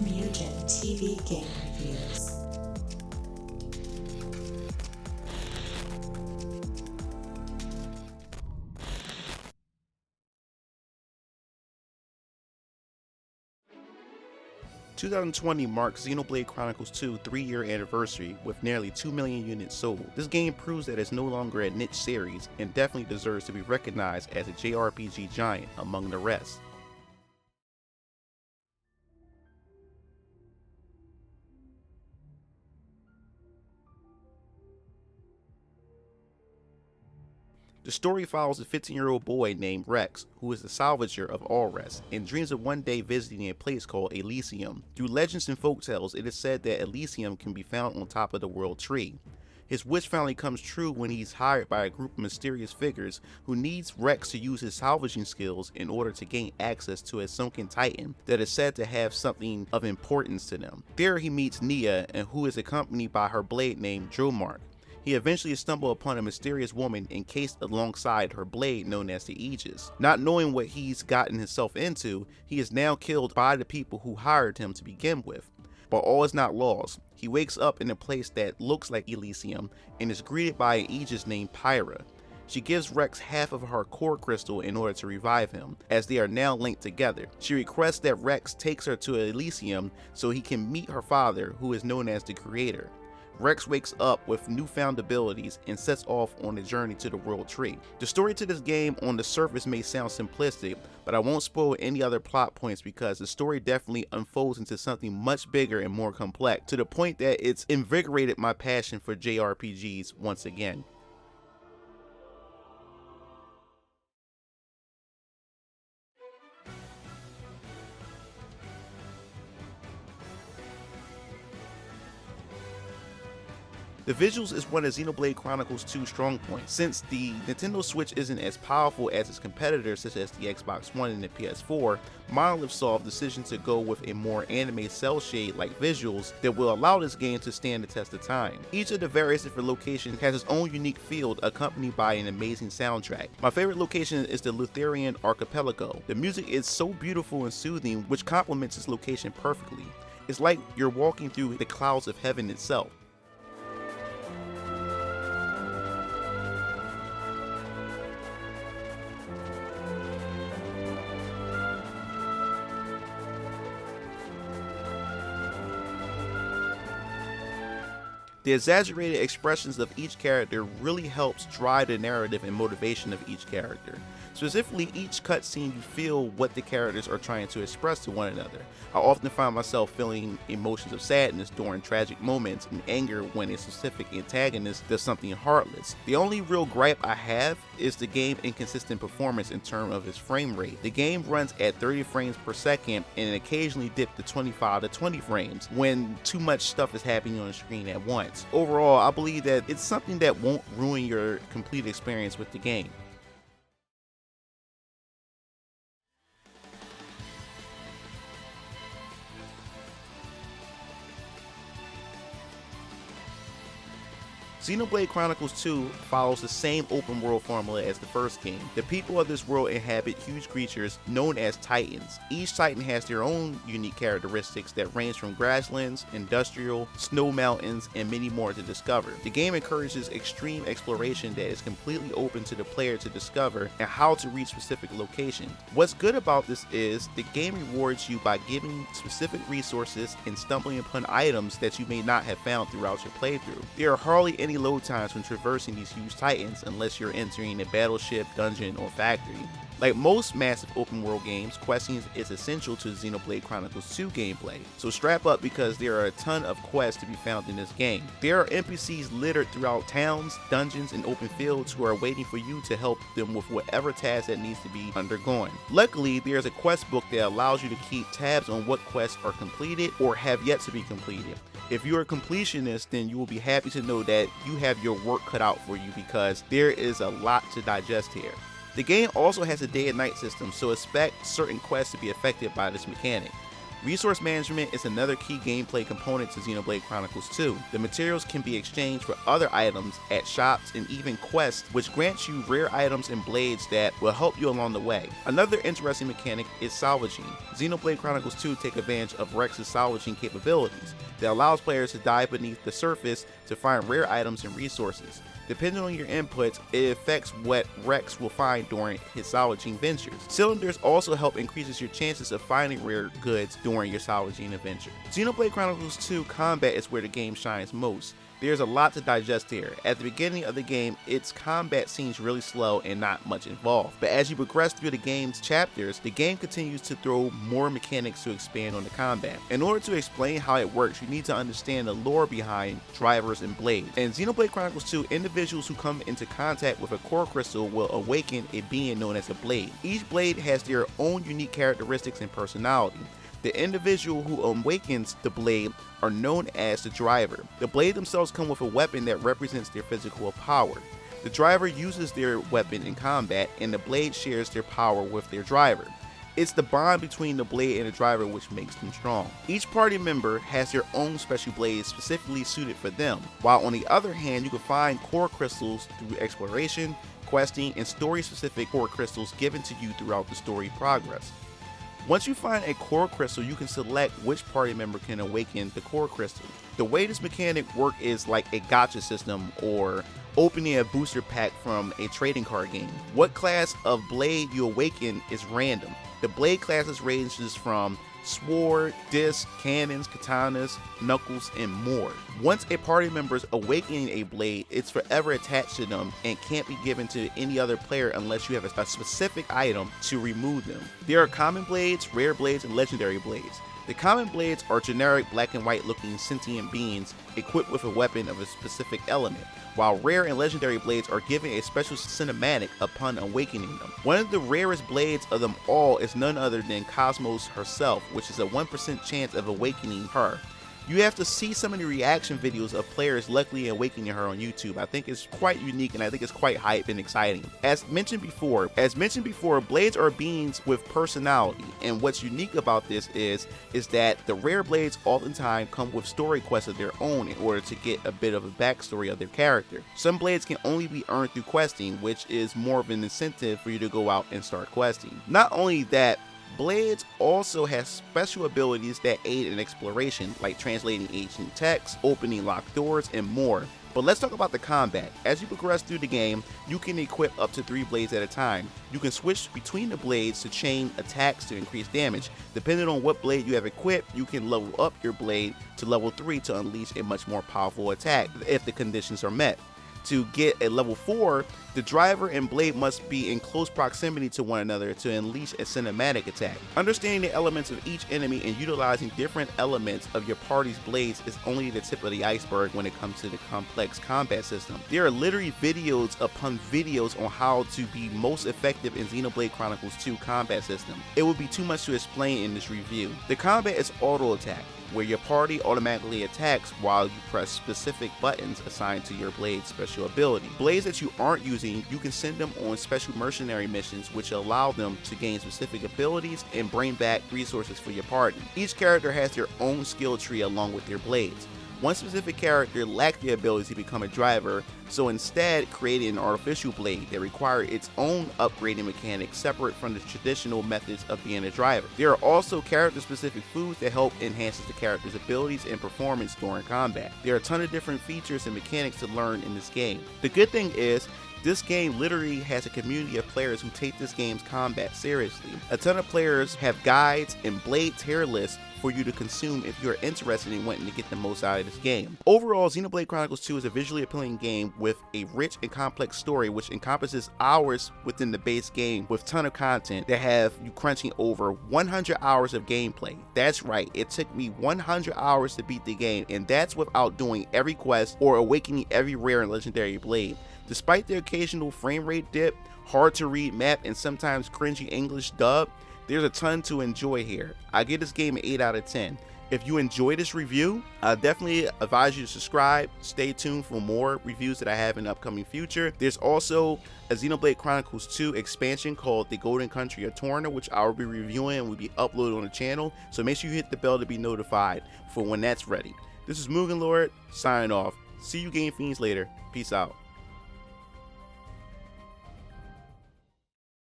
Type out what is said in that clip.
Mugen TV Game Reviews. 2020 marks Xenoblade Chronicles 2's 3-year anniversary with nearly 2 million units sold. This game proves that it's no longer a niche series and definitely deserves to be recognized as a JRPG giant among the rest. The story follows a 15-year-old boy named Rex, who is the salvager of Allrest, and dreams of one day visiting a place called Elysium. Through legends and folktales, it is said that Elysium can be found on top of the World Tree. His wish finally comes true when he's hired by a group of mysterious figures who needs Rex to use his salvaging skills in order to gain access to a sunken titan that is said to have something of importance to them. There he meets Nia, and who is accompanied by her blade named Dromark. He eventually stumbles upon a mysterious woman encased alongside her blade known as the Aegis. Not knowing what he's gotten himself into, he is now killed by the people who hired him to begin with. But all is not lost. He wakes up in a place that looks like Elysium and is greeted by an Aegis named Pyra. She gives Rex half of her core crystal in order to revive him, as they are now linked together. She requests that Rex takes her to Elysium so he can meet her father, who is known as the Creator. Rex wakes up with newfound abilities and sets off on a journey to the World Tree. The story to this game on the surface may sound simplistic, but I won't spoil any other plot points because the story definitely unfolds into something much bigger and more complex, to the point that it's invigorated my passion for JRPGs once again. The visuals is one of Xenoblade Chronicles 2's strong points. Since the Nintendo Switch isn't as powerful as its competitors such as the Xbox One and the PS4, Monolith saw the decision to go with a more anime cel shade like visuals that will allow this game to stand the test of time. Each of the various different locations has its own unique field accompanied by an amazing soundtrack. My favorite location is the Lutherian Archipelago. The music is so beautiful and soothing, which complements this location perfectly. It's like you're walking through the clouds of heaven itself. The exaggerated expressions of each character really helps drive the narrative and motivation of each character. Specifically, each cutscene you feel what the characters are trying to express to one another. I often find myself feeling emotions of sadness during tragic moments and anger when a specific antagonist does something heartless. The only real gripe I have is the game's inconsistent performance in terms of its frame rate. The game runs at 30 frames per second and occasionally dips to 25 to 20 frames when too much stuff is happening on the screen at once. Overall, I believe that it's something that won't ruin your complete experience with the game. Xenoblade Chronicles 2 follows the same open world formula as the first game. The people of this world inhabit huge creatures known as Titans. Each Titan has their own unique characteristics that range from grasslands, industrial, snow mountains, and many more to discover. The game encourages extreme exploration that is completely open to the player to discover and how to reach specific locations. What's good about this is the game rewards you by giving specific resources and stumbling upon items that you may not have found throughout your playthrough. There are hardly any load times when traversing these huge titans unless you're entering a battleship, dungeon, or factory. Like most massive open world games, questing is essential to Xenoblade Chronicles 2 gameplay, so strap up because there are a ton of quests to be found in this game. There are NPCs littered throughout towns, dungeons, and open fields who are waiting for you to help them with whatever task that needs to be undergone. Luckily, there's a quest book that allows you to keep tabs on what quests are completed or have yet to be completed. If you're a completionist, then you will be happy to know that you have your work cut out for you because there is a lot to digest here. The game also has a day and night system, so expect certain quests to be affected by this mechanic. Resource management is another key gameplay component to Xenoblade Chronicles 2. The materials can be exchanged for other items at shops and even quests, which grants you rare items and blades that will help you along the way. Another interesting mechanic is salvaging. Xenoblade Chronicles 2 take advantage of Rex's salvaging capabilities that allows players to dive beneath the surface to find rare items and resources. Depending on your inputs, it affects what Rex will find during his salvaging ventures. Cylinders also help increases your chances of finding rare goods during your salvaging adventure. Xenoblade Chronicles 2 combat is where the game shines most. There's a lot to digest here. At the beginning of the game, its combat seems really slow and not much involved. But as you progress through the game's chapters, the game continues to throw more mechanics to expand on the combat. In order to explain how it works, you need to understand the lore behind drivers and blades. In Xenoblade Chronicles 2, individuals who come into contact with a core crystal will awaken a being known as a blade. Each blade has their own unique characteristics and personality. The individual who awakens the blade are known as the driver. The blade themselves come with a weapon that represents their physical power. The driver uses their weapon in combat, and the blade shares their power with their driver. It's the bond between the blade and the driver which makes them strong. Each party member has their own special blades specifically suited for them, while on the other hand, you can find core crystals through exploration, questing, and story-specific core crystals given to you throughout the story progress. Once you find a core crystal, you can select which party member can awaken the core crystal. The way this mechanic works is like a gacha system or opening a booster pack from a trading card game. What class of blade you awaken is random. The blade classes ranges from sword, disc, cannons, katanas, knuckles, and more. Once a party member is awakening a blade, it's forever attached to them and can't be given to any other player unless you have a specific item to remove them. There are common blades, rare blades, and legendary blades. The common blades are generic black and white looking sentient beings equipped with a weapon of a specific element, while rare and legendary blades are given a special cinematic upon awakening them. One of the rarest blades of them all is none other than Cosmos herself, which is a 1% chance of awakening her. You have to see some of the reaction videos of players luckily awakening her on YouTube. I think it's quite unique and I think it's quite hype and exciting. As mentioned before, blades are beings with personality, and what's unique about this is that the rare blades oftentimes come with story quests of their own in order to get a bit of a backstory of their character. Some blades can only be earned through questing, which is more of an incentive for you to go out and start questing. Not only that, blades also have special abilities that aid in exploration, like translating ancient texts, opening locked doors, and more. But let's talk about the combat. As you progress through the game, you can equip up to 3 blades at a time. You can switch between the blades to chain attacks to increase damage. Depending on what blade you have equipped, you can level up your blade to level 3 to unleash a much more powerful attack if the conditions are met. To get a level 4, the driver and blade must be in close proximity to one another to unleash a cinematic attack. Understanding the elements of each enemy and utilizing different elements of your party's blades is only the tip of the iceberg when it comes to the complex combat system. There are literally videos upon videos on how to be most effective in Xenoblade Chronicles 2 combat system. It would be too much to explain in this review. The combat is auto attack, where your party automatically attacks while you press specific buttons assigned to your blade's special ability. Blades that you aren't using, you can send them on special mercenary missions which allow them to gain specific abilities and bring back resources for your party. Each character has their own skill tree along with their blades. One specific character lacked the ability to become a driver, so instead created an artificial blade that required its own upgrading mechanic separate from the traditional methods of being a driver. There are also character-specific foods that help enhance the character's abilities and performance during combat. There are a ton of different features and mechanics to learn in this game. The good thing is, this game literally has a community of players who take this game's combat seriously. A ton of players have guides and blade tier lists for you to consume if you're interested in wanting to get the most out of this game. Overall, Xenoblade Chronicles 2 is a visually appealing game with a rich and complex story which encompasses hours within the base game with ton of content that have you crunching over 100 hours of gameplay. That's right, it took me 100 hours to beat the game, and that's without doing every quest or awakening every rare and legendary blade. Despite the occasional frame rate dip, hard to read map, and sometimes cringy English dub, There's a ton to enjoy here. I give this game an 8 out of 10. If you enjoy this review, I definitely advise you to subscribe. Stay tuned for more reviews that I have in the upcoming future. There's also a Xenoblade Chronicles 2 expansion called The Golden Country of Torna, which I will be reviewing and will be uploaded on the channel. So make sure you hit the bell to be notified for when that's ready. This is MugenLord signing off. See you Game Fiends later. Peace out.